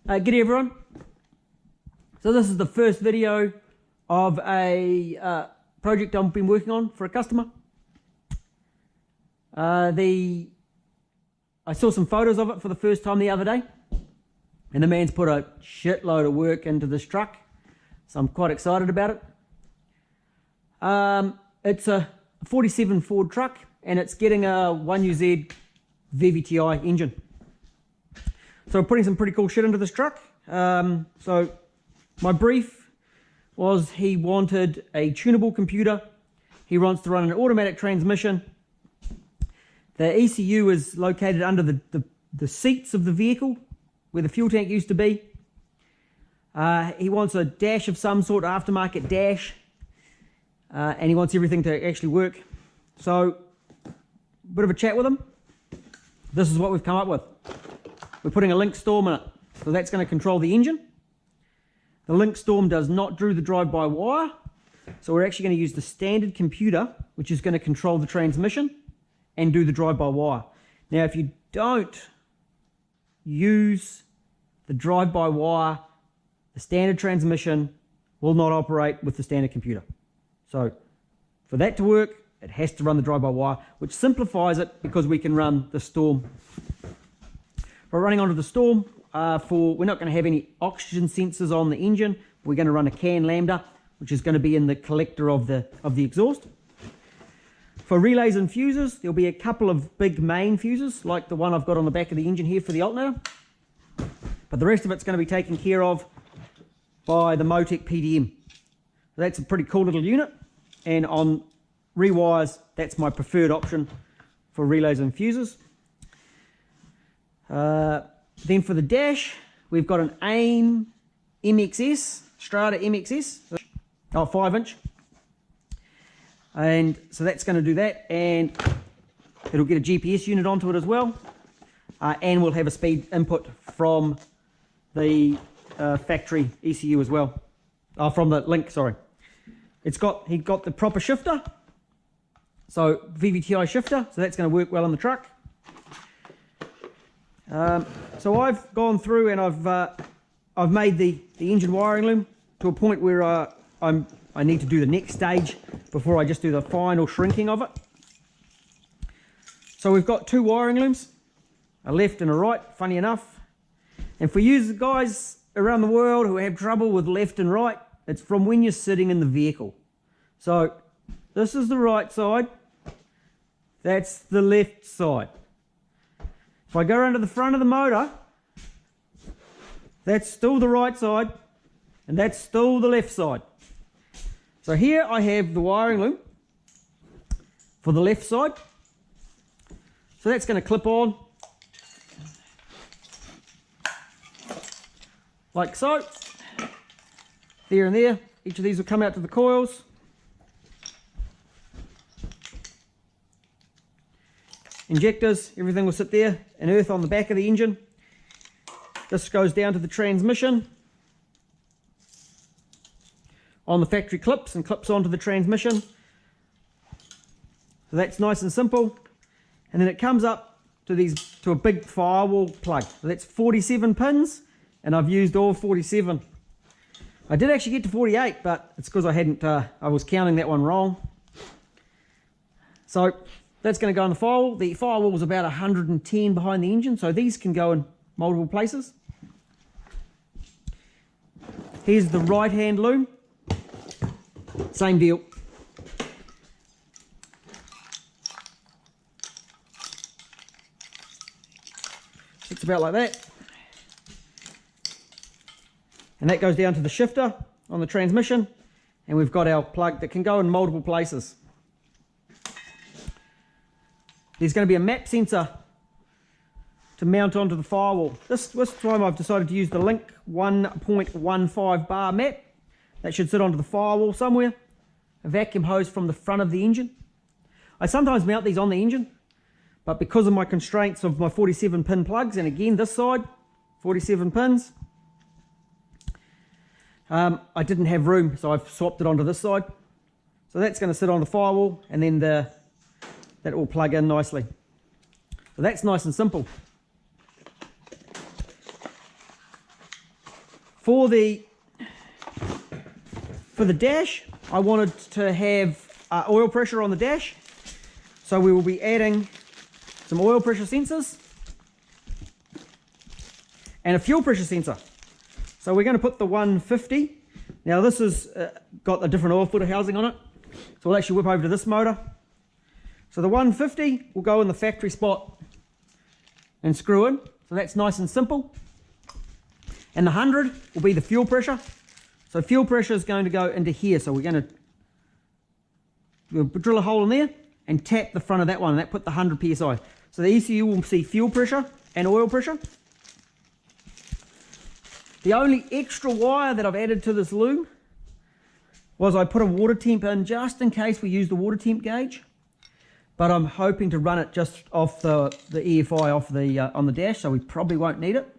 G'day everyone. So this is the first video of a project I've been working on for a customer. I saw some photos of it for the first time the other day, and the man's put a shitload of work into this truck, so I'm quite excited about it. It's a 47 Ford truck, and it's getting a 1uz VVti engine. So we're putting some pretty cool shit into this truck. So my brief was he wanted a tunable computer. He wants to run an automatic transmission. The ECU is located under the seats of the vehicle where the fuel tank used to be. He wants a dash of some sort, aftermarket dash, and he wants everything to actually work. So, a bit of a chat with him. This is what we've come up with. We're putting a link storm in it, so that's going to control the engine. The link storm does not do the drive-by-wire, so we're actually going to use the standard computer, which is going to control the transmission and do the drive-by-wire. Now, if you don't use the drive-by-wire, the standard transmission will not operate with the standard computer. So, for that to work, it has to run the drive-by-wire, which simplifies it because we can run the storm. We're running onto the storm. We're not going to have any oxygen sensors on the engine. We're going to run a CAN lambda, which is going to be in the collector of the exhaust. For relays and fuses, there'll be a couple of big main fuses, like the one I've got on the back of the engine here for the alternator. But the rest of it's going to be taken care of by the Motec PDM. So that's a pretty cool little unit. And on rewires, that's my preferred option for relays and fuses. Then for the dash, we've got an Aims MXS, Strada MXS, 5-inch. And so that's going to do that, and it'll get a GPS unit onto it as well. And we'll have a speed input from the factory ECU as well. From the link, sorry. He got the proper shifter, so VVTi shifter, so that's going to work well on the truck. So I've gone through and I've made the engine wiring loom to a point where I need to do the next stage before I just do the final shrinking of it. So we've got two wiring looms, a left and a right, funny enough. And for you guys around the world who have trouble with left and right, it's from when you're sitting in the vehicle. So this is the right side, that's the left side. If I go around to the front of the motor, that's still the right side, and that's still the left side. So here I have the wiring loom for the left side. So that's going to clip on like so. There and there. Each of these will come out to the coils. Injectors, everything will sit there, and earth on the back of the engine. This goes down to the transmission on the factory clips and clips onto the transmission. So that's nice and simple. And then it comes up to a big firewall plug. So that's 47 pins, and I've used all 47. I did actually get to 48, but it's because I was counting that one wrong. So that's going to go on the firewall. The firewall is about 110 behind the engine, so these can go in multiple places. Here's the right-hand loom. Same deal. It's about like that. And that goes down to the shifter on the transmission, and we've got our plug that can go in multiple places. There's going to be a map sensor to mount onto the firewall. This time I've decided to use the Link 1.15 bar map. That should sit onto the firewall somewhere. A vacuum hose from the front of the engine. I sometimes mount these on the engine, but because of my constraints of my 47 pin plugs, and again this side, 47 pins, I didn't have room, so I've swapped it onto this side. So that's going to sit on the firewall, and then that will plug in nicely. So that's nice and simple. For the dash, I wanted to have oil pressure on the dash, so we will be adding some oil pressure sensors and a fuel pressure sensor. So we're going to put the 150. Now this has got a different oil filter housing on it, so we'll actually whip over to this motor. So the 150 will go in the factory spot and screw in, so that's nice and simple. And the 100 will be the fuel pressure. So fuel pressure is going to go into here, so we'll drill a hole in there and tap the front of that one, and that put the 100 psi. So the ECU will see fuel pressure and oil pressure. The only extra wire that I've added to this loom was I put a water temp in just in case we use the water temp gauge, but I'm hoping to run it just off the EFI off on the dash, so we probably won't need it.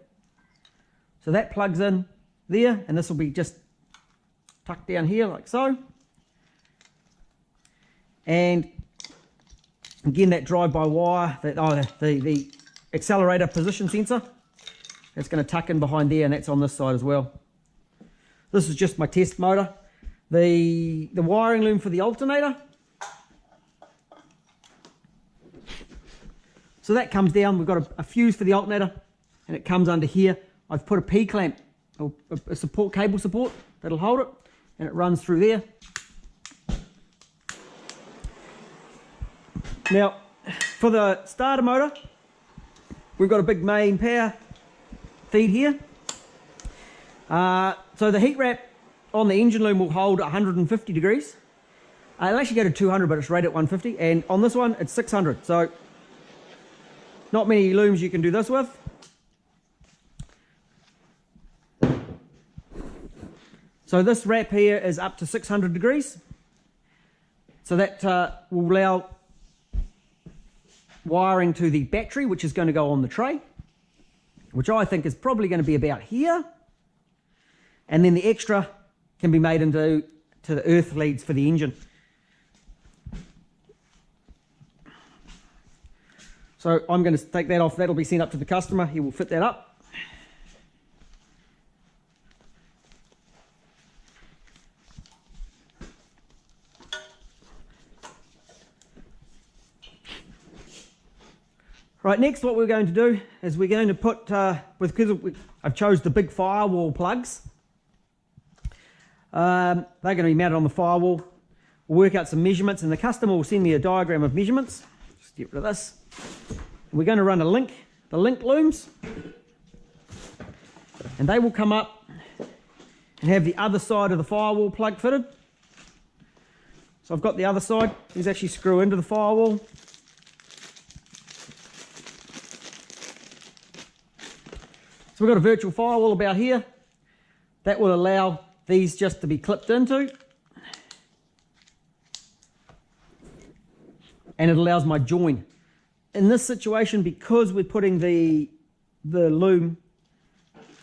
So that plugs in there, and this will be just tucked down here like so. And again, that drive-by wire, the accelerator position sensor, that's going to tuck in behind there, and that's on this side as well. This is just my test motor. The wiring loom for the alternator. So that comes down, we've got a fuse for the alternator, and it comes under here. I've put a P-clamp, or a support, cable support, that'll hold it, and it runs through there. Now, for the starter motor, we've got a big main power feed here. So the heat wrap on the engine loom will hold 150 degrees. It'll actually go to 200, but it's rated at 150, and on this one it's 600. So not many looms you can do this with. So this wrap here is up to 600 degrees. So that will allow wiring to the battery, which is going to go on the tray, which I think is probably going to be about here. And then the extra can be made into the earth leads for the engine. So I'm going to take that off. That'll be sent up to the customer. He will fit that up. Right, next what we're going to do is we're going to put, because I've chose the big firewall plugs. They're going to be mounted on the firewall. We'll work out some measurements, and the customer will send me a diagram of measurements. Just get rid of this. We're going to run the link looms, and they will come up and have the other side of the firewall plug fitted. So I've got the other side. These actually screw into the firewall. So we've got a virtual firewall about here that will allow these just to be clipped into, and it allows my join. In this situation, because we're putting the loom,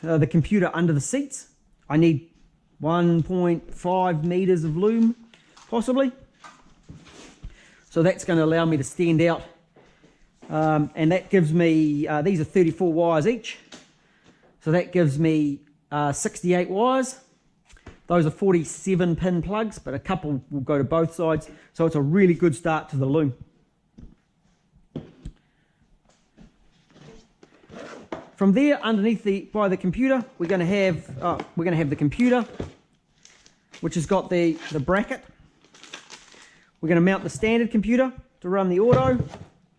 the computer under the seats, I need 1.5 meters of loom, possibly. So that's going to allow me to stand out, and that gives me, these are 34 wires each. So that gives me 68 wires. Those are 47 pin plugs, but a couple will go to both sides. So it's a really good start to the loom. From there, underneath by the computer, we're going to have the computer, which has got the bracket. We're going to mount the standard computer to run the auto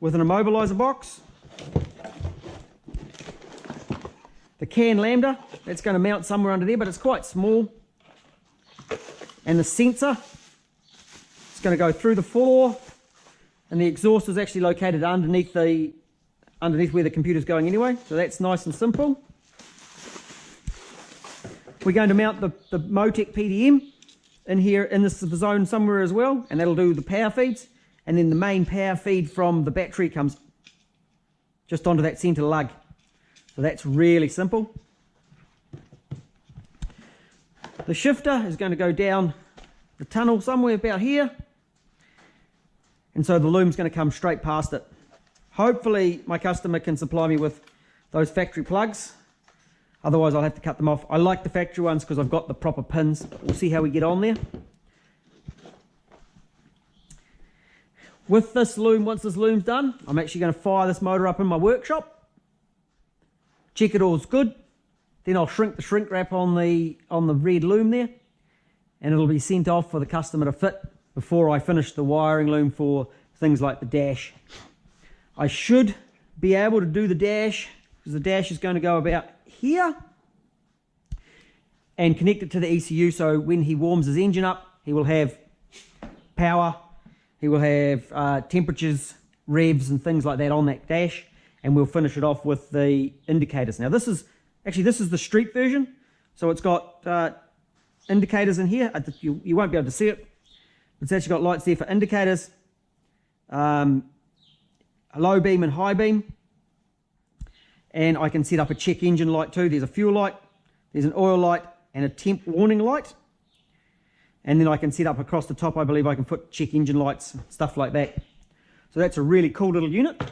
with an immobilizer box. The CAN lambda, that's going to mount somewhere under there, but it's quite small. And the sensor, it's going to go through the floor, and the exhaust is actually located underneath where the computer's going anyway. So that's nice and simple. We're going to mount the Motec PDM in here in this zone somewhere as well, and that'll do the power feeds. And then the main power feed from the battery comes just onto that center lug. So that's really simple. The shifter is going to go down the tunnel somewhere about here, and so the loom's going to come straight past it. Hopefully my customer can supply me with those factory plugs. Otherwise I'll have to cut them off. I like the factory ones because I've got the proper pins. We'll see how we get on there. With this loom, once this loom's done, I'm actually going to fire this motor up in my workshop. Check it all's good. Then I'll shrink the shrink wrap on the red loom there. And it'll be sent off for the customer to fit before I finish the wiring loom for things like the dash. I should be able to do the dash, because the dash is going to go about here and connect it to the ECU, so when he warms his engine up, he will have power, he will have temperatures, revs and things like that on that dash, and we'll finish it off with the indicators. Now this is the street version, so it's got indicators in here. You won't be able to see it. It's actually got lights there for indicators, a low beam and high beam, and I can set up a check engine light too. There's a fuel light, there's an oil light and a temp warning light, and then I can set up across the top, I believe I can put check engine lights, stuff like that. So that's a really cool little unit.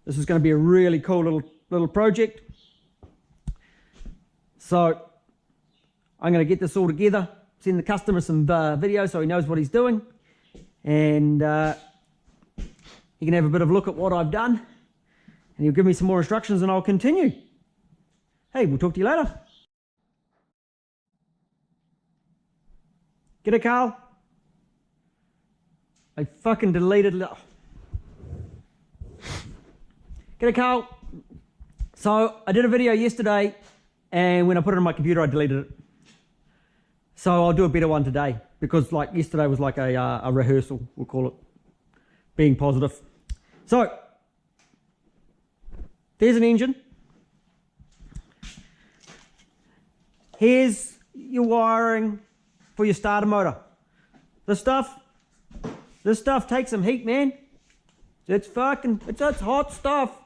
This is going to be a really cool little project. So I'm going to get this all together, send the customer some video so he knows what he's doing, and he can have a bit of a look at what I've done, and he'll give me some more instructions and I'll continue. Hey, we'll talk to you later. G'day, Carl. I fucking deleted... G'day, Carl. So I did a video yesterday, and when I put it on my computer I deleted it. So I'll do a better one today, because like yesterday was like a rehearsal, we'll call it, being positive. So there's an engine. Here's your wiring for your starter motor. This stuff takes some heat, man. It's hot stuff.